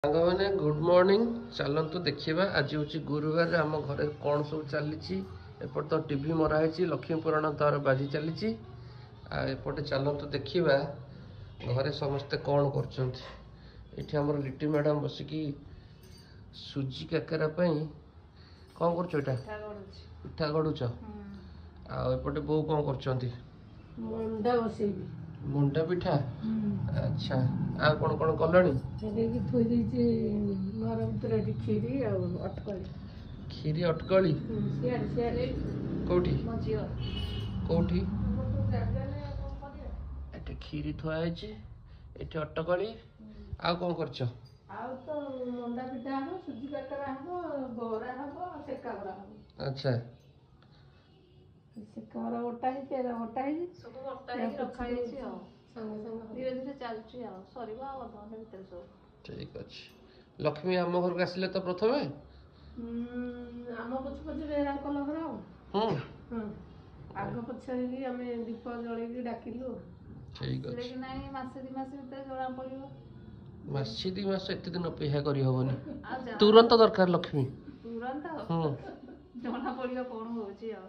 ସାଙ୍ଗମାନେ good morning. ଚାଲନ୍ତୁ ଦେଖିବା ଆଜି ହେଉଛି ଗୁରୁବାର, ଆମ ଘରେ କ'ଣ ସବୁ ଚାଲିଛି। ଏପଟେ ତ ଟିଭି ମରା ହେଇଛି, ଲକ୍ଷ୍ମୀ ପୁରାଣ ତାର ବାଜି ଚାଲିଛି। ଆଉ ଏପଟେ ଚାଲନ୍ତୁ ଦେଖିବା ଘରେ ସମସ୍ତେ କ'ଣ କରୁଛନ୍ତି। ଏଠି ଆମର ଲିଟି ମ୍ୟାଡ଼ାମ ବସିକି ସୁଜି କାକରା ପାଇଁ କ'ଣ କରୁଛ? ଏଇଟା ପିଠା ଗଢ଼ୁଛ। ଆଉ ଏପଟେ ବୋଉ କ'ଣ କରୁଛନ୍ତି? ମଣ୍ଡା ବସେଇବି। ମୁଣ୍ଡା ପିଠା। ଆଚ୍ଛା, ଆଉ କ'ଣ କ'ଣ କଲଣି? ଥୋଇ ଦେଇଛି ଘର ଭିତରେ ଏଠି କ୍ଷୀରି ଆଉ ଅଟକଳି। କ୍ଷୀରି ଅଟକଳି କୋଉଠି କୋଉଠି? ଏଠି କ୍ଷୀରି ଥୁଆ ହେଇଛି, ଏଠି ଅଟକଳି। ଆଉ କ'ଣ କରୁଛ? ଆଉ ତ ମଣ୍ଡା ପିଠା ହବ, ସୁଜି କାକରା ହବ, ବରା ହବ, ସେକା ବରା ହବ। ଆଚ୍ଛା, ସେକା ବରା ବଟା ହେଇଛି, ଏରା ବଟା ହେଇଛି, ସବୁ ବଟା ହେଇକି ରଖା ହେଇଛି। ଆଉ ଧୀରେ ଧୀରେ ଚାଲୁଛି, ଆଉ ସରିବ ଆଉ ଅଧଘଣ୍ଟା ଭିତରେ ସବୁ। ଠିକ ଅଛି। ଲକ୍ଷ୍ମୀ ଆମ ଘରକୁ ଆସିଲେ ତ ପ୍ରଥମେ ଆମ ପଛ ପଛରେ କଲ ଘର ଆଉ ଆଗ ପଛ ହେଇକି ଆମେ ଦୀପ ଜଳେଇକି ଡାକିଲୁ। ଠିକ ଅଛି। ନାଇଁ ମାସେ ଦି ମାସ ଭିତରେ ଜଣା ପଡିବ। ମାସେ ଦି ମାସ ଏତେ ଦିନ ଅପେକ୍ଷା କରିହବନି, ତୁରନ୍ତ ଦରକାର ଲକ୍ଷ୍ମୀ। ତୁରନ୍ତ ଜଣା ପଡିବ କ'ଣ ହଉଛି ଆଉ।